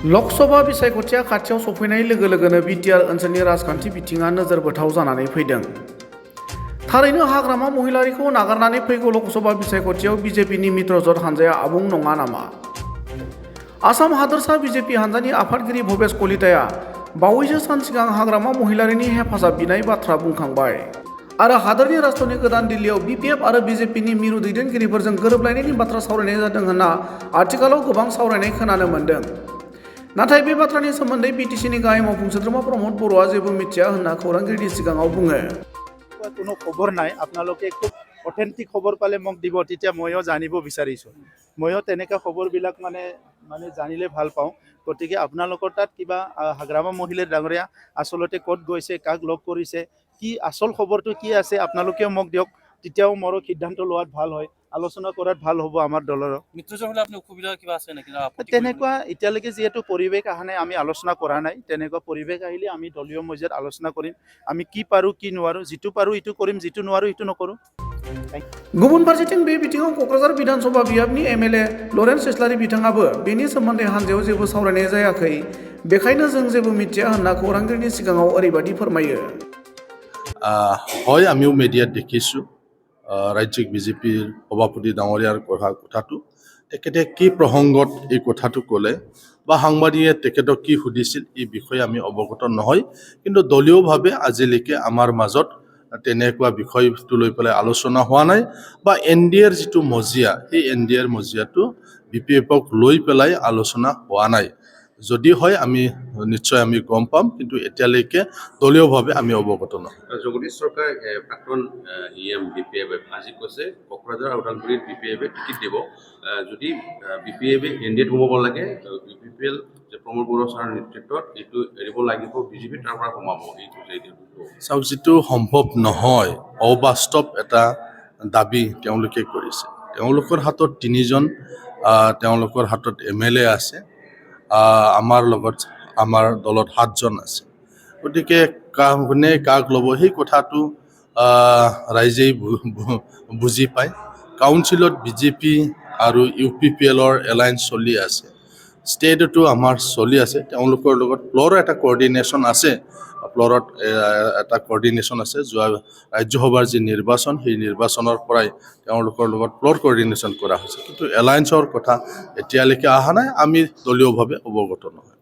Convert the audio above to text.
लकसभा बिसायख'थिया खाथियाव सफैनाय लोगो लोगोनो बिटिआर ओनसोलनि राजखान्थि बिथिङा नोजोर बोथाव जानानै फैदों। थारैनो हाग्रामा महिलारिखौ नागारनानै फैगौ लकसभा बिसायख'थियाव बिजेपिनि मित्रजोट हानजाया आबुं नङा नामा? आसाम हादोरसा बिजेपि हानजानि आफादगिरि भबेश कलिताया बावैसो सान सिगां हाग्रामा महिलारिनि हेफाजाब बिनाय बाथ्रा बुंखांबाय आरो हादोरनि राजधानी गोदान दिल्लीयाव बिपिएफ आरो बिजेपिनि मिरु दैदेनगिरिफोरजों गोरोबलायनायनि बाथ्रा सावरायनाय जादों होनना आथिखालाव गोबां सावरायनाय खोनानो मोन्दों। नाथाय बे बाथ्रानि सोमोन्दै बिटिसिनि गाहाय मावफुं सोद्रोमा प्रमद बर'आ जेबो मिथिया होनना खौरांगिरिनि सिगाङाव बुङो। কোনো খবৰ নাই, আপোনালোকে খুব অথেন্টিক খবৰ পালে মোক দিব, তেতিয়া ময়ো জানিব বিচাৰিছোঁ। ময়ো তেনেকুৱা খবৰবিলাক মানে জানিলে ভাল পাওঁ। গতিকে আপোনালোকৰ তাত কিবা হাগ্ৰামা মহিলাৰ ডাঙৰীয়া আচলতে ক'ত গৈছে, কাক লগ কৰিছে, কি আচল খবৰটো কি আছে আপোনালোকেও মোক দিয়ক, তেতিয়াও মোৰো সিদ্ধান্ত লোৱাত ভাল হয়, আলোচনা কৰাত ভাল হ'ব আমাৰ দলৰ। তেনেকুৱা এতিয়ালৈকে যিহেতু পৰিৱেশ অহা নাই, আমি আলোচনা কৰা নাই। তেনেকুৱা পৰিৱেশ আহিলে আমি দলীয় মজিয়াত আলোচনা কৰিম। আমি কি পাৰোঁ কি নোৱাৰোঁ, যিটো পাৰোঁ ইটো কৰিম, যিটো নোৱাৰোঁ ইটো নকৰোঁ। गुबुन फारसेथिं बे बिथिङाव क'क्राझार बिधानसभा बियाबनि एमएलए लरेन्स इस्लारि बिथाङाबो बेनि सोमोन्दै हानजायाव जेबो सावरायनाय जायाखै, बेखायनो जों जेबो मिथिया होनना खौरांगिरिनि सिगाङाव ओरैबायदि फोरमायो। হয়, আমিও মিডিয়াত দেখিছোঁ ৰাজ্যিক বিজেপিৰ সভাপতি ডাঙৰীয়াৰ কথাটো। তেখেতে কি প্ৰসংগত এই কথাটো ক'লে বা সাংবাদিকে তেখেতক কি সুধিছিল, এই বিষয়ে আমি অৱগত নহয়। কিন্তু দলীয়ভাৱে আজিলৈকে আমাৰ মাজত তেনেকুৱা বিষয়টো লৈ পেলাই আলোচনা হোৱা নাই বা এনডিএৰ যিটো মজিয়া, সেই এনডিএৰ মজিয়াটো বিপিএফক লৈ পেলাই আলোচনা হোৱা নাই। যদি হয় আমি নিশ্চয় আমি গম পাম, কিন্তু এতিয়ালৈকে দলীয়ভাৱে আমি অৱগত নহয়। জগদীশ চৰকাৰ প্ৰাক্তন ইএম বিপিএফে আজি কৈছে কোকৰাঝাৰ আৰু ওদালগুৰিত বিপিএফে টিকিট দিব। যদি বিপিএফে এনডিএত সোমাব লাগে, বিপিএল যে প্ৰমোদ বড়ো ছাৰৰ নেতৃত্বত এইটো এৰিব লাগিব, বিজেপি তাৰ পৰা সোমাব। চাওক, যিটো সম্ভৱ নহয়, অবাস্তৱ এটা দাবী তেওঁলোকে কৰিছে। তেওঁলোকৰ হাতত 3জন তেওঁলোকৰ হাতত এমএলএ আছে, আমাৰ লগত আমাৰ দলত 7জন আছে। গতিকে কোনে কাক ল'ব সেই কথাটো ৰাইজেই বুজি পায়। কাউন্সিলত বিজেপি আৰু ইউপিপিএলৰ এলায়েন্স চলি আছে, ষ্টেটতো আমাৰ চলি আছে। তেওঁলোকৰ লগত ফ্ল'ৰৰ এটা কোঅৰ্ডিনেশ্যন আছে, ফ্ল'ৰত এটা কোঅৰ্ডিনেশ্যন আছে। যোৱা ৰাজ্যসভাৰ যি নিৰ্বাচন, সেই নিৰ্বাচনৰ পৰাই তেওঁলোকৰ লগত ফ্ল'ৰ কোঅৰ্ডিনেশ্যন কৰা হৈছে, কিন্তু এলায়েন্সৰ কথা এতিয়ালৈকে অহা নাই। আমি দলীয়ভাৱে অৱগত নহয়।